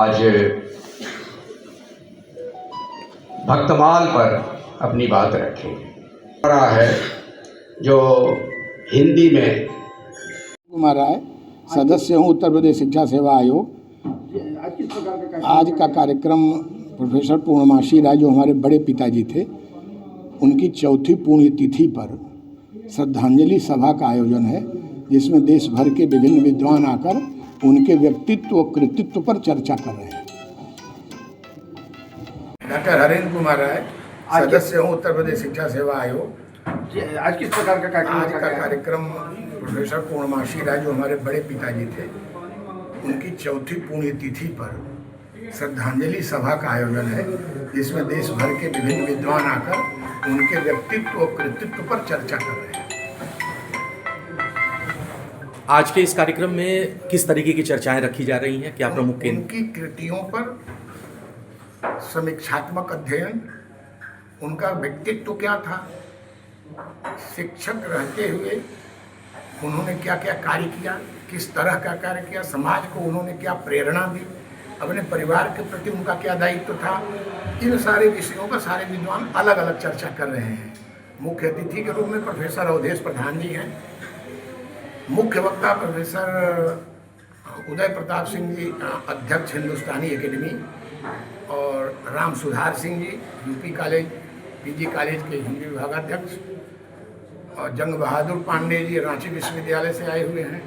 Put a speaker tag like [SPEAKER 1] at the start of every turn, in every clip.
[SPEAKER 1] आज भक्तमाल पर अपनी बात रखेंगे। रहा है जो हिंदी में
[SPEAKER 2] कुमार राय, सदस्य हूँ उत्तर प्रदेश शिक्षा सेवा आयोग। आज का कार्यक्रम प्रोफेसर पूर्णमासी राय जो हमारे बड़े पिताजी थे, उनकी चौथी पुण्यतिथि पर श्रद्धांजलि सभा का आयोजन है, जिसमें देश भर के विभिन्न विद्वान आकर उनके व्यक्तित्व और कृतित्व पर चर्चा कर रहे हैं।
[SPEAKER 3] डॉक्टर हरेंद्र कुमार राय, सदस्य हूँ उत्तर प्रदेश शिक्षा सेवा आयोग।
[SPEAKER 2] आज किस प्रकार का कार्यक्रम?
[SPEAKER 3] आज का कार्यक्रम प्रोफेसर पूर्णमासी राय जो हमारे बड़े पिताजी थे, उनकी चौथी पुण्यतिथि पर श्रद्धांजलि सभा का आयोजन है, जिसमें देश भर के विभिन्न विद्वान आकर उनके व्यक्तित्व और कृतित्व पर चर्चा कर रहे हैं।
[SPEAKER 4] आज के इस कार्यक्रम में किस तरीके की चर्चाएं रखी जा रही हैं? क्या प्रमुख केंद्र?
[SPEAKER 3] उनकी कृतियों पर समीक्षात्मक अध्ययन, उनका व्यक्तित्व क्या था, शिक्षक रहते हुए उन्होंने क्या क्या कार्य किया, किस तरह का कार्य किया, समाज को उन्होंने क्या प्रेरणा दी, अपने परिवार के प्रति उनका क्या दायित्व था, इन सारे विषयों पर सारे विद्वान अलग अलग चर्चा कर रहे हैं। मुख्य अतिथि के रूप में प्रोफेसर अवधेश प्रधान जी हैं। मुख्य वक्ता प्रोफेसर उदय प्रताप सिंह जी, अध्यक्ष हिंदुस्तानी एकेडमी, और राम सुधार Singh ji, UP college PG college के हिंदी विभागाध्यक्ष, और जंग बहादुर पांडे जी रांची विश्वविद्यालय से आए हुए हैं।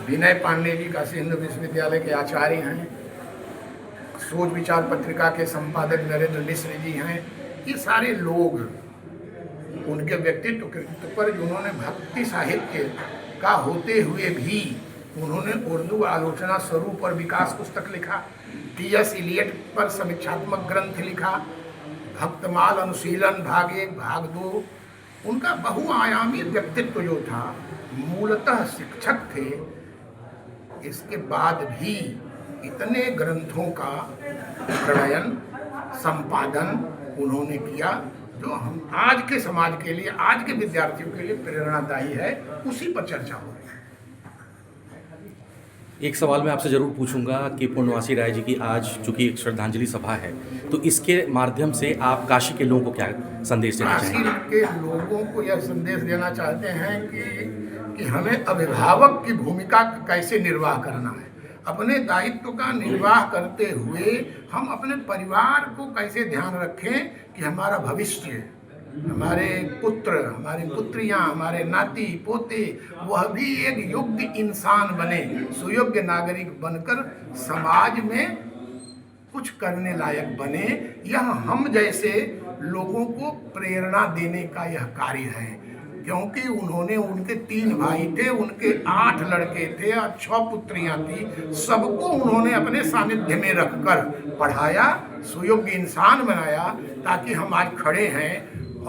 [SPEAKER 3] विनय पांडे जी काशी हिंदू विश्वविद्यालय के आचार्य हैं। सोच विचार पत्रिका के संपादक नरेंद्र मिश्र जी हैं। ये सारे लोग उनके व्यक्तित्व कृतित्व पर, जिन्होंने भक्ति साहित्य का होते हुए भी उन्होंने उर्दू आलोचना स्वरूप और विकास पुस्तक लिखा, टी.एस. इलियट पर समीक्षात्मक ग्रंथ लिखा, भक्तमाल अनुशीलन भाग 1 भाग 2। उनका बहुआयामी व्यक्तित्व जो था, मूलतः शिक्षक थे, इसके बाद भी इतने ग्रंथों का प्रणयन संपादन उन्होंने किया जो हम आज के समाज के लिए, आज के विद्यार्थियों के लिए प्रेरणादायी है। उसी पर चर्चा हो रही है।
[SPEAKER 4] एक सवाल मैं आपसे जरूर पूछूंगा कि पूर्णमासी राय जी की आज चूंकि एक श्रद्धांजलि सभा है, तो इसके माध्यम से आप काशी के लोगों को क्या संदेश देना चाहेंगे?
[SPEAKER 3] काशी के लोगों को यह संदेश देना चाहते हैं कि हमें अभिभावक की भूमिका कैसे निर्वाह करना है, अपने दायित्व का निर्वाह करते हुए हम अपने परिवार को कैसे ध्यान रखें कि हमारा भविष्य, हमारे पुत्र, हमारी पुत्रियां, हमारे नाती पोते, वह भी एक योग्य इंसान बने, सुयोग्य नागरिक बनकर समाज में कुछ करने लायक बने। यह हम जैसे लोगों को प्रेरणा देने का यह कार्य है, क्योंकि उन्होंने, उनके 3 भाई थे, उनके 8 लड़के थे और 6 पुत्रियां थी। सबको उन्होंने अपने सानिध्य में रखकर पढ़ाया, सुयोग्य इंसान बनाया, ताकि हम आज खड़े हैं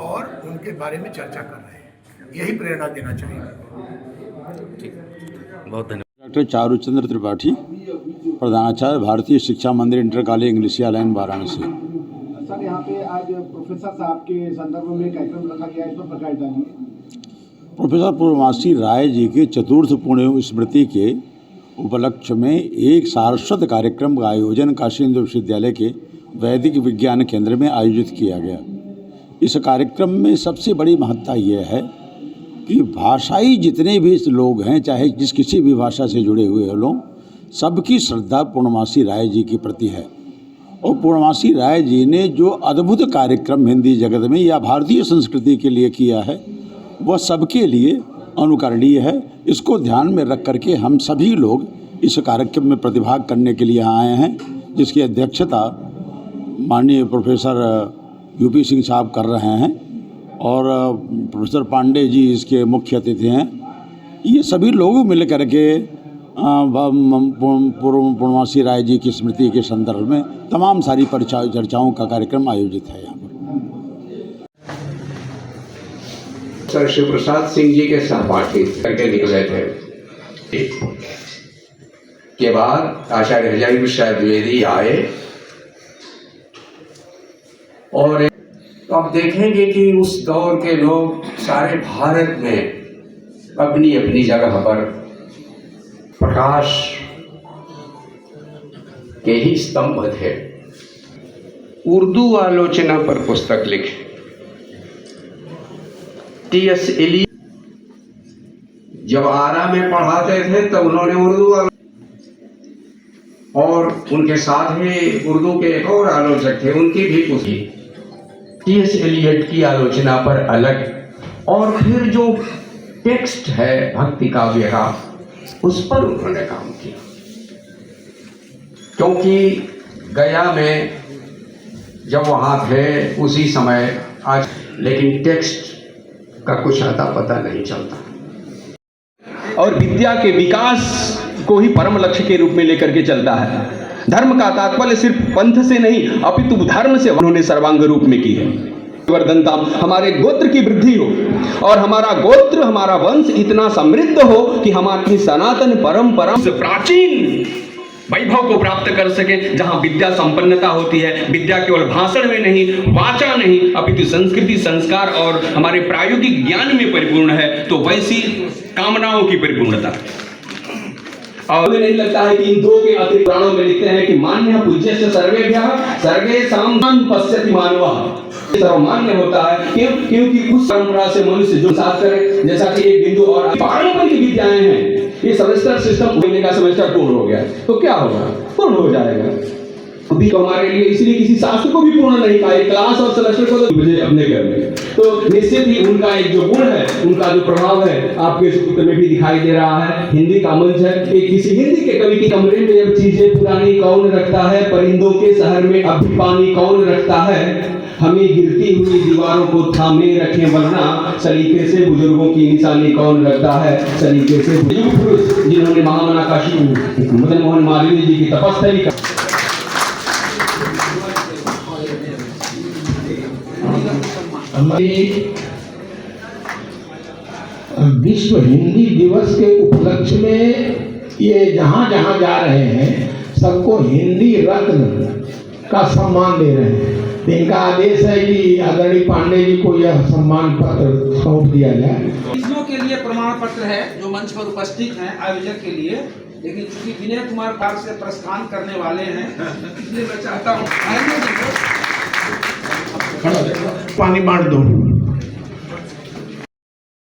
[SPEAKER 3] और उनके बारे में चर्चा कर रहे हैं। यही प्रेरणा देना चाहिए।
[SPEAKER 4] बहुत धन्यवाद।
[SPEAKER 5] डॉक्टर चारुचंद्र त्रिपाठी, प्रधानाचार्य, Bharatiya Shiksha Mandir, inter college Englishiya line, Varanasi.
[SPEAKER 2] Sir, यहाँ पे आज प्रोफेसर साहब के संदर्भ में कार्यक्रम रखा गया है, इस पर प्रकाश डालिए।
[SPEAKER 5] प्रोफेसर पूर्णमासी राय जी के चतुर्थ पुण्य स्मृति के उपलक्ष्य में एक सारस्वत कार्यक्रम का आयोजन काशी हिंदू विश्वविद्यालय के वैदिक विज्ञान केंद्र में आयोजित किया गया। इस कार्यक्रम में सबसे बड़ी महत्ता यह है कि भाषाई जितने भी लोग हैं, चाहे जिस किसी भी भाषा से जुड़े हुए लोग, सबकी श्रद्धा पूर्णमासी राय जी के प्रति है। और पूर्णमासी राय जी ने जो अद्भुत कार्यक्रम हिंदी जगत में या भारतीय संस्कृति के लिए किया है, वह सबके लिए अनुकरणीय है। इसको ध्यान में रख करके हम सभी लोग इस कार्यक्रम में प्रतिभाग करने के लिए आए हैं, जिसकी अध्यक्षता माननीय प्रोफेसर यूपी सिंह साहब कर रहे हैं, और प्रोफेसर पांडे जी इसके मुख्य अतिथि हैं। ये सभी लोग मिल करके पूर्णमासी राय जी की स्मृति के संदर्भ में तमाम सारी चर्चाओं का कार्यक्रम आयोजित है। यहाँ पर
[SPEAKER 1] सर शिव प्रसाद सिंह जी के सहपाठी करके निकले थे। के बाद आचार्य हजारी प्रसाद द्विवेदी आए, और अब देखेंगे कि उस दौर के लोग सारे भारत में अपनी अपनी जगह पर प्रकाश के ही स्तंभ थे। उर्दू आलोचना पर पुस्तक लिखी। टी.एस. एलियट जब आरा में पढ़ाते थे तब उन्होंने उर्दू और उनके साथ ही उर्दू के एक और आलोचक थे, उनकी भी पूछी। टी.एस. एलियट की आलोचना पर अलग, और फिर जो टेक्स्ट है भक्ति काव्य का उस पर उन्होंने काम किया, क्योंकि गया में जब वहाँ थे उसी समय आज, लेकिन टेक्स्ट का कुछ अता पता नहीं चलता।
[SPEAKER 6] और विद्या के विकास को ही परम लक्ष्य के रूप में लेकर के चलता है। धर्म का तात्पर्य सिर्फ पंथ से नहीं अपितु धर्म से उन्होंने सर्वांग रूप में की है। वर्धनता, हमारे गोत्र की वृद्धि हो और हमारा गोत्र, हमारा वंश इतना समृद्ध हो कि हम अपनी सनातन परंपरा से प्राचीन वैभव को प्राप्त कर सके, जहां विद्या संपन्नता होती है। विद्या केवल भाषण में नहीं, वाचा नहीं, अपितु संस्कृति, संस्कार और हमारे प्रायोगिक ज्ञान में परिपूर्ण है, तो वैसी कामनाओं की परिपूर्णता। और मुझे नहीं लगता है कि इन दो के अतिरिक्त पुराणों में लिखते हैं कि मान्य पूज्यस्य सर्वेभ्यः सर्वेषां पश्यति मानवः। सर्वमान्य होता है क्योंकि उस परंपरा से मनुष्य जो साथ करे, जैसा कि एक बिंदु और पारंपरिक विद्याएं हैं, ये सेमेस्टर सिस्टम होने का सेमेस्टर पूर्ण हो गया तो क्या होगा, पूर्ण हो जाएगा। अभी तो हमारे लिए इसलिए किसी शास्त्र को भी पूर्ण नहीं कहा, क्लास और सेमेस्टर को तो मुझे अपने घर में, तो निश्चित ही उनका एक जो गुण है, उनका जो प्रभाव है आपके सूत्र में भी दिखाई दे रहा है। हिंदी का मंच है, एक किसी हिंदी के कवि के कमरे में जब चीजें पुरानी कौन रखता है, परिंदों के शहर में अब भी पानी कौन रखता है, हमें गिरती हुई दीवारों को थामे रखें वरना सलीके से बुजुर्गों की निशानी कौन रखता है, सलीके से बुजुर्ग पुरुष जिन्होंने महामना काशी मदन मोहन मालवीय जी की तपस्या की।
[SPEAKER 3] विश्व हिंदी दिवस के उपलक्ष्य में ये जहाँ जहाँ जा रहे हैं सबको हिंदी रत्न का सम्मान दे रहे हैं। तो इनका आदेश है कि आदरणीय पांडे जी को यह सम्मान पत्र सौंप दिया जाए।
[SPEAKER 7] इसरो के लिए प्रमाण पत्र है जो मंच पर उपस्थित हैं आयोजक के लिए, लेकिन चूंकि विनय कुमार पार्क से प्रस्थान करने वाले हैं इसलिए मैं चाहता हूँ पानी बांट दो।